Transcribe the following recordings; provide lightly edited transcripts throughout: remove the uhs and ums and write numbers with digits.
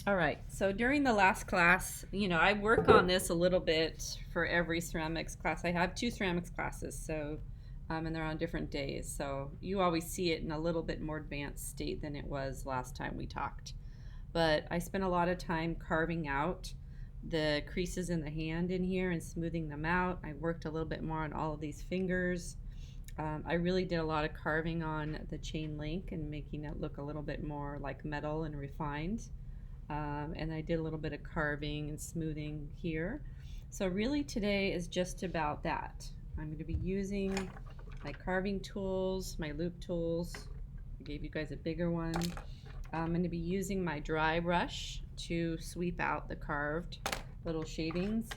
All right, so during the last class, I work on this a little bit for every ceramics class. I have two ceramics classes, and they're on different days. So you always see it in a little bit more advanced state than it was last time we talked. But I spent a lot of time carving out the creases in the hand in here and smoothing them out. I worked a little bit more on all of these fingers. I really did a lot of carving on the chain link and making it look a little bit more like metal and refined. And I did a little bit of carving and smoothing here. So really today is just about that. I'm going to be using my carving tools, my loop tools. I gave you guys a bigger one. I'm going to be using my dry brush to sweep out the carved little shadings.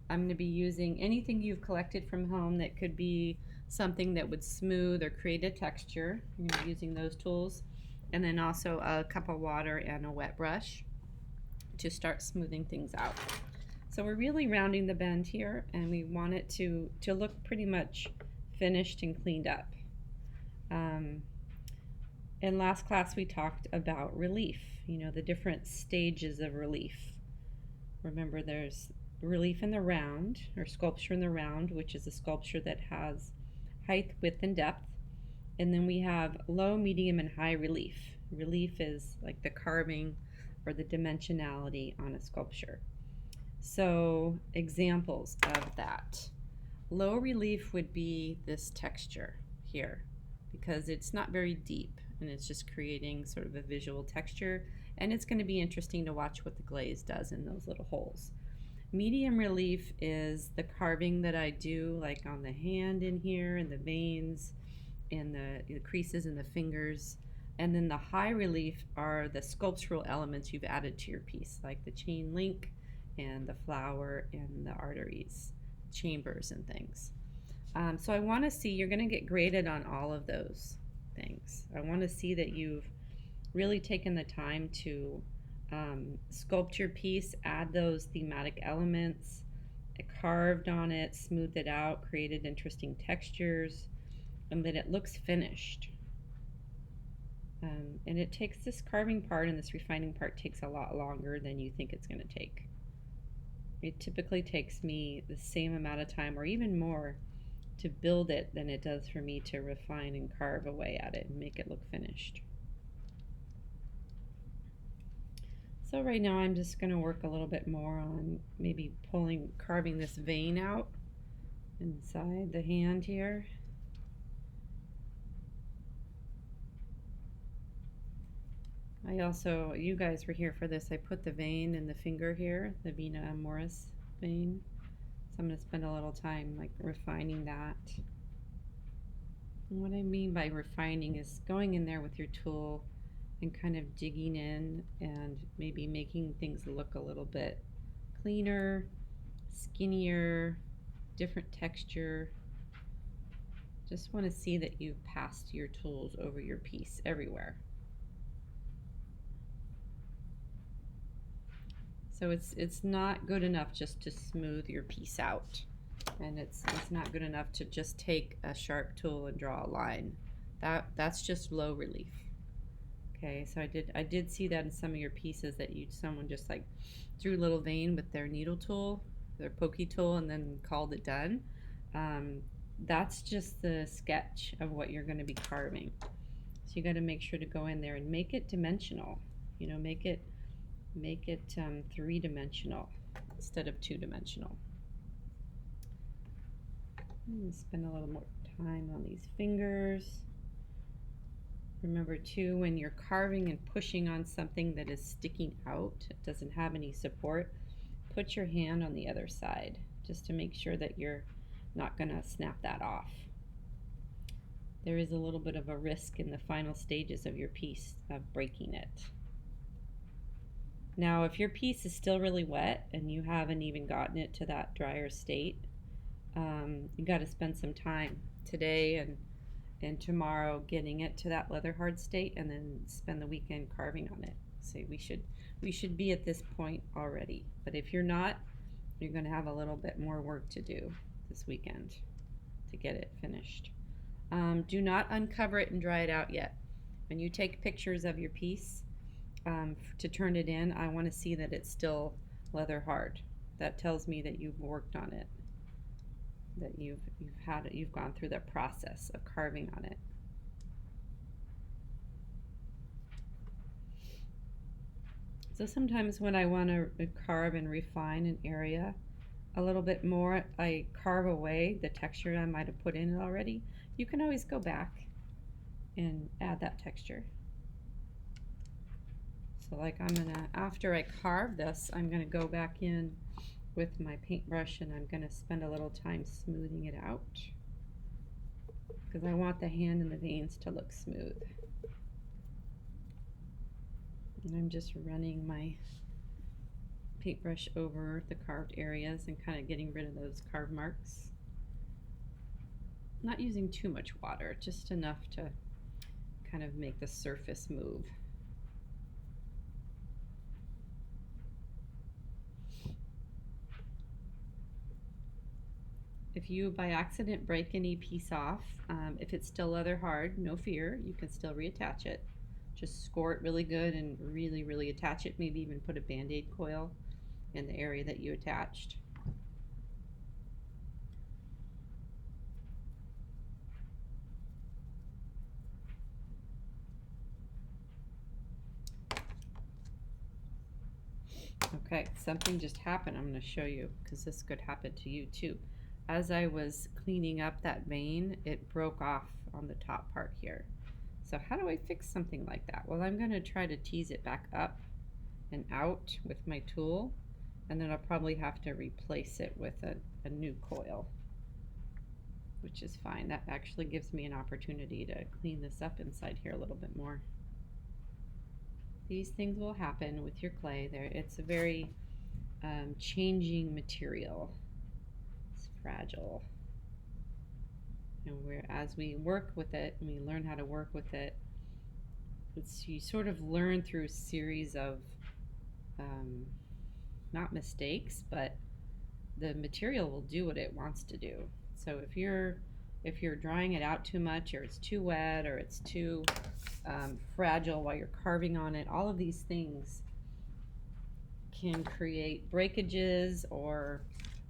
I'm going to be using anything you've collected from home that could be something that would smooth or create a texture. I'm going to be using those tools. And then also a cup of water and a wet brush to start smoothing things out. So we're really rounding the bend here, and we want it to look pretty much finished and cleaned up. In last class we talked about relief, the different stages of relief. Remember, there's relief in the round, or sculpture in the round, which is a sculpture that has height, width, and depth. And then we have low, medium, and high relief. Relief is like the carving or the dimensionality on a sculpture. So examples of that. Low relief would be this texture here, because it's not very deep and it's just creating sort of a visual texture, and it's going to be interesting to watch what the glaze does in those little holes. Medium relief is the carving that I do like on the hand in here, and the veins and the creases in the fingers. And then the high relief are the sculptural elements you've added to your piece, like the chain link and the flower and the arteries, chambers and things. So I want to see, you're going to get graded on all of those things. I want to see that you've really taken the time to sculpt your piece, add those thematic elements, carved on it, smoothed it out, created interesting textures, and that it looks finished. And it takes, this carving part and this refining part takes a lot longer than you think it's going to take. It typically takes me the same amount of time or even more to build it than it does for me to refine and carve away at it and make it look finished. So right now I'm just going to work a little bit more on maybe carving this vein out inside the hand here. I also, you guys were here for this, I put the vein in the finger here, the vena amoris vein. So I'm going to spend a little time like refining that. And what I mean by refining is going in there with your tool and kind of digging in and maybe making things look a little bit cleaner, skinnier, different texture. Just want to see that you've passed your tools over your piece everywhere. So it's not good enough just to smooth your piece out, and it's not good enough to just take a sharp tool and draw a line. That's just low relief. Okay, so I did see that in some of your pieces that someone just like drew a little vein with their needle tool, their pokey tool, and then called it done. That's just the sketch of what you're going to be carving. So you got to make sure to go in there and make it dimensional. Make it three-dimensional instead of two-dimensional. Spend a little more time on these fingers. Remember too, when you're carving and pushing on something that is sticking out, it doesn't have any support, put your hand on the other side just to make sure that you're not going to snap that off. There is a little bit of a risk in the final stages of your piece of breaking it. Now, if your piece is still really wet and you haven't even gotten it to that drier state, you got to spend some time today and tomorrow getting it to that leather hard state, and then spend the weekend carving on it. So we should be at this point already. But if you're not, you're going to have a little bit more work to do this weekend to get it finished. Do not uncover it and dry it out yet. When you take pictures of your piece, to turn it in, I want to see that it's still leather hard. That tells me that you've worked on it, that you've gone through the process of carving on it. So sometimes when I want to carve and refine an area a little bit more, I carve away the texture I might have put in it already. You can always go back and add that texture. So like after I carve this, I'm gonna go back in with my paintbrush and I'm gonna spend a little time smoothing it out because I want the hand and the veins to look smooth. And I'm just running my paintbrush over the carved areas and kind of getting rid of those carve marks. Not using too much water, just enough to kind of make the surface move. If you by accident break any piece off, if it's still leather hard, no fear, you can still reattach it. Just score it really good and really, really attach it. Maybe even put a Band-Aid coil in the area that you attached. Okay, something just happened. I'm going to show you because this could happen to you too. As I was cleaning up that vein, it broke off on the top part here. So how do I fix something like that? Well, I'm going to try to tease it back up and out with my tool, and then I'll probably have to replace it with a new coil, which is fine. That actually gives me an opportunity to clean this up inside here a little bit more. These things will happen with your clay. It's a very changing material. It's fragile. And as we work with it and we learn how to work with it, you sort of learn through a series of not mistakes, but the material will do what it wants to do. So if you're drying it out too much, or it's too wet, or it's too fragile while you're carving on it, all of these things can create breakages or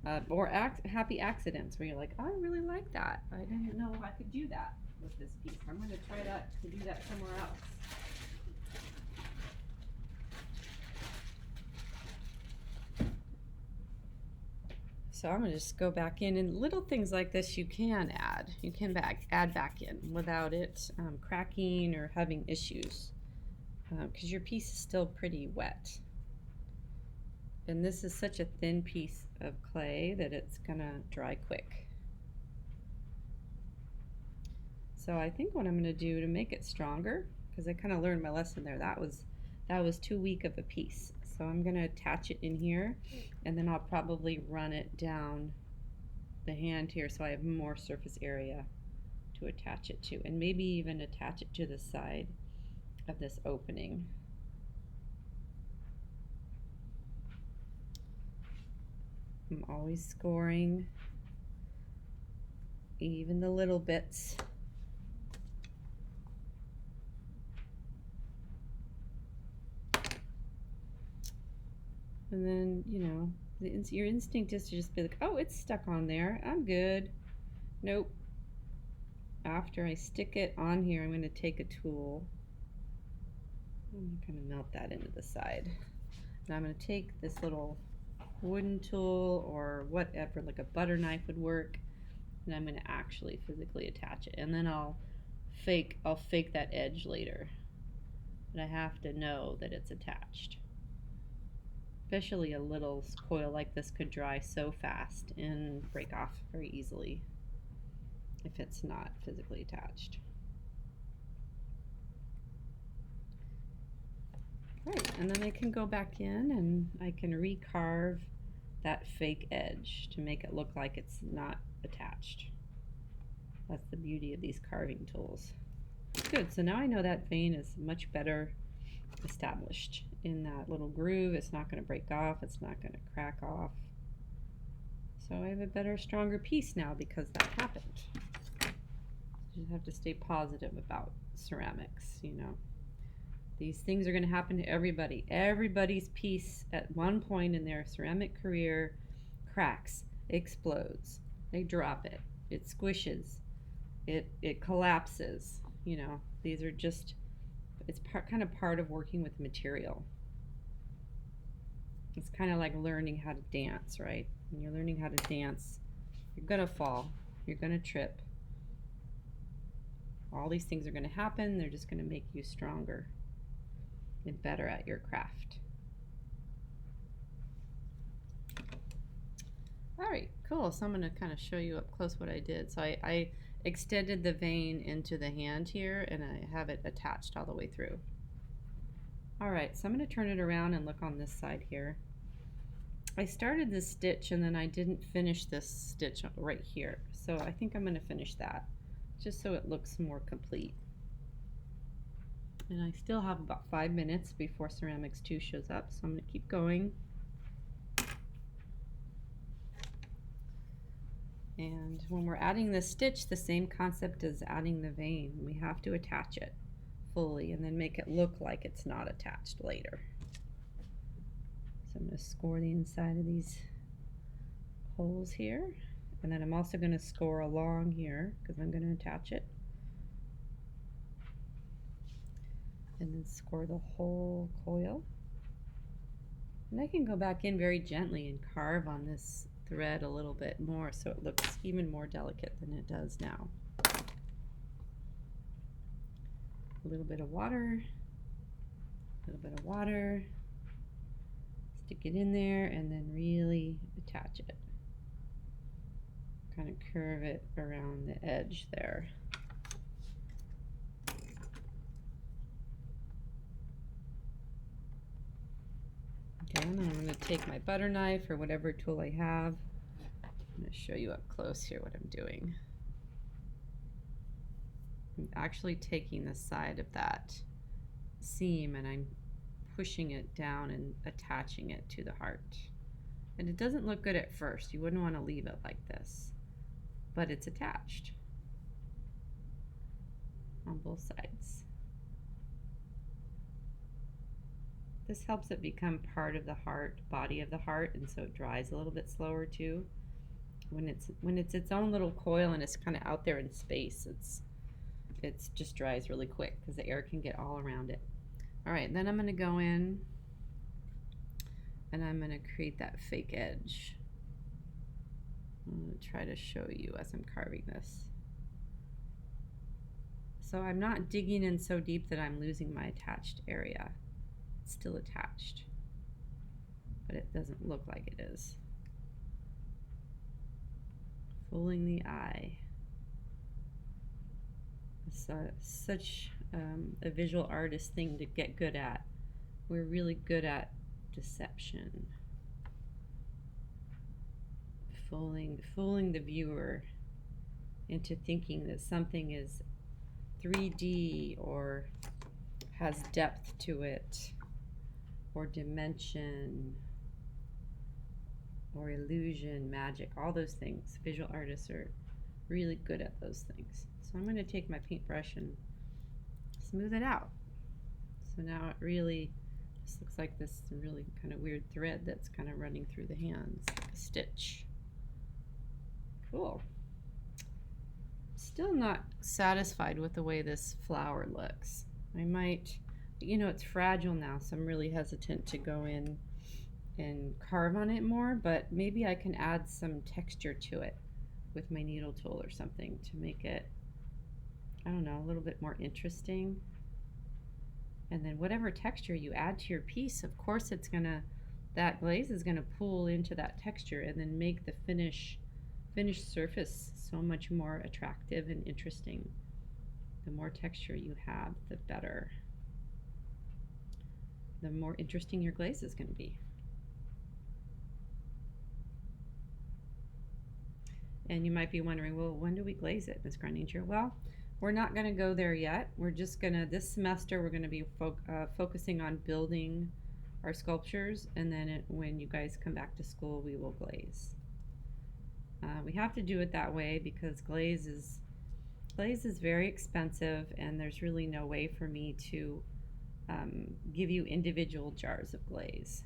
happy accidents where you're like, oh, I really like that. I didn't know I could do that with this piece. I'm going to try to do that somewhere else. So I'm going to just go back in, and little things like this you can add. You can add back in without it cracking or having issues because your piece is still pretty wet. And this is such a thin piece of clay that it's gonna dry quick. So I think what I'm gonna do to make it stronger, because I kind of learned my lesson there, that was too weak of a piece. So I'm gonna attach it in here, and then I'll probably run it down the hand here so I have more surface area to attach it to, and maybe even attach it to the side of this opening. I'm always scoring, even the little bits. And then, you know, your instinct is to just be like, oh, it's stuck on there, I'm good. Nope. After I stick it on here, I'm going to take a tool. I'm going to melt that into the side. And I'm going to take this little wooden tool or whatever, like a butter knife would work, and I'm going to actually physically attach it, and then I'll fake that edge later, but I have to know that it's attached. Especially a little coil like this could dry so fast and break off very easily if it's not physically attached. Right, and then I can go back in and I can recarve that fake edge to make it look like it's not attached. That's the beauty of these carving tools. Good, so now I know that vein is much better established in that little groove. It's not going to break off, it's not going to crack off. So I have a better, stronger piece now because that happened. You just have to stay positive about ceramics, you know. These things are going to happen to everybody. Everybody's piece at one point in their ceramic career cracks, explodes. They drop it. It squishes. It collapses. You know, these are just, it's kind of part of working with material. It's kind of like learning how to dance, right? When you're learning how to dance, you're going to fall. You're going to trip. All these things are going to happen. They're just going to make you stronger and better at your craft. All right, cool. So I'm going to kind of show you up close what I did. So I extended the vein into the hand here, and I have it attached all the way through. All right, so I'm going to turn it around and look on this side here. I started this stitch and then I didn't finish this stitch right here. So I think I'm going to finish that just so it looks more complete. And I still have about 5 minutes before Ceramics 2 shows up, so I'm going to keep going. And when we're adding the stitch, the same concept as adding the vein. We have to attach it fully and then make it look like it's not attached later. So I'm going to score the inside of these holes here, and then I'm also going to score along here because I'm going to attach it, and then score the whole coil. And I can go back in very gently and carve on this thread a little bit more so it looks even more delicate than it does now. A little bit of water, a little bit of water, stick it in there, and then really attach it. Kind of curve it around the edge there. Okay, and then I'm going to take my butter knife or whatever tool I have. I'm going to show you up close here what I'm doing. I'm actually taking the side of that seam and I'm pushing it down and attaching it to the heart. And it doesn't look good at first. You wouldn't want to leave it like this, but it's attached on both sides. This helps it become part of the heart, body of the heart, and so it dries a little bit slower too. When it's its own little coil and it's kind of out there in space, it just dries really quick because the air can get all around it. All right, then I'm going to go in and I'm going to create that fake edge. I'm going to try to show you as I'm carving this. So I'm not digging in so deep that I'm losing my attached area. It's still attached, but it doesn't look like it is. Fooling the eye. It's such a visual artist thing to get good at. We're really good at deception. Fooling the viewer into thinking that something is 3D or has depth to it, or dimension, or illusion, magic, all those things. Visual artists are really good at those things. So I'm going to take my paintbrush and smooth it out. So now it really just looks like this really kind of weird thread that's kind of running through the hands, like a stitch. Cool. Still not satisfied with the way this flower looks. I might, you know, it's fragile now, so I'm really hesitant to go in and carve on it more, but maybe I can add some texture to it with my needle tool or something to make it, I don't know, a little bit more interesting. And then whatever texture you add to your piece, of course it's gonna, that glaze is gonna pull into that texture and then make the finished surface so much more attractive and interesting. The more texture you have, the better. The more interesting your glaze is gonna be. And you might be wondering, well, when do we glaze it, Ms. Grundinger? Well, we're not going to go there yet. We're just going to, this semester, we're going to be focusing on building our sculptures, and then when you guys come back to school, we will glaze. We have to do it that way because glaze is very expensive, and there's really no way for me to give you individual jars of glaze.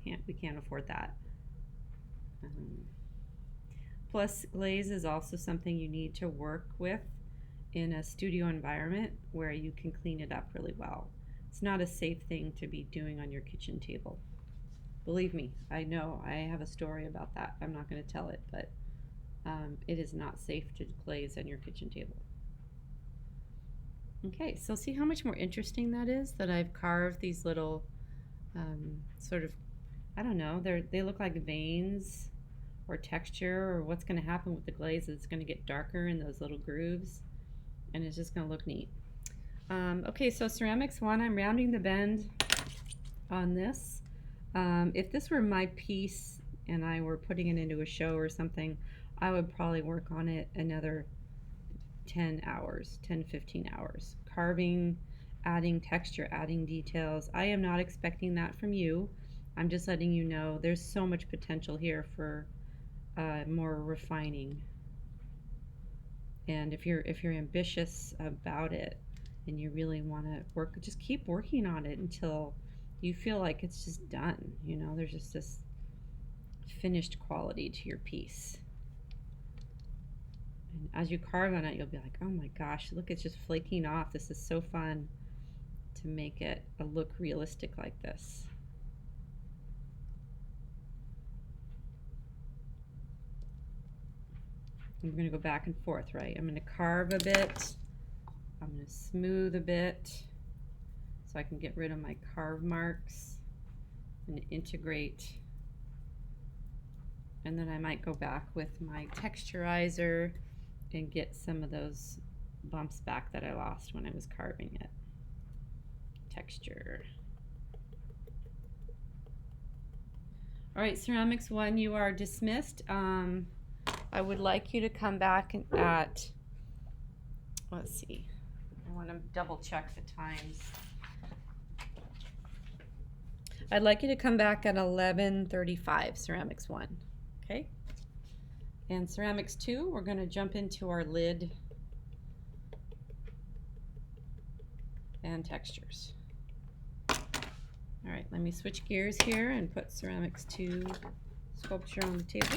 We can't afford that. Plus, glaze is also something you need to work with in a studio environment where you can clean it up really well. It's not a safe thing to be doing on your kitchen table. Believe me, I know. I have a story about that. I'm not going to tell it, but it is not safe to glaze on your kitchen table. Okay, so see how much more interesting that is, that I've carved these little sort of, I don't know, they look like veins or texture, or what's going to happen with the glaze is it's going to get darker in those little grooves, and it's just going to look neat. Okay, so ceramics 1, I'm rounding the bend on this. If this were my piece and I were putting it into a show or something, I would probably work on it another 10 hours, 10, 15 hours. Carving, adding texture, adding details. I am not expecting that from you. I'm just letting you know there's so much potential here for more refining. And if you're ambitious about it and you really want to work, just keep working on it until you feel like it's just done. You know, there's just this finished quality to your piece. And as you carve on it, you'll be like, oh my gosh, look, it's just flaking off. This is so fun to make it look realistic like this. I'm going to go back and forth, right? I'm going to carve a bit. I'm going to smooth a bit so I can get rid of my carve marks and integrate. And then I might go back with my texturizer and get some of those bumps back that I lost when I was carving it. Texture. All right, ceramics 1, you are dismissed. I would like you to come back at, let's see, I want to double check the times. I'd like you to come back at 11:35, ceramics 1, okay? And ceramics 2, we're going to jump into our lid and textures. All right, let me switch gears here and put ceramics 2 sculpture on the table.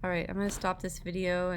All right, I'm going to stop this video and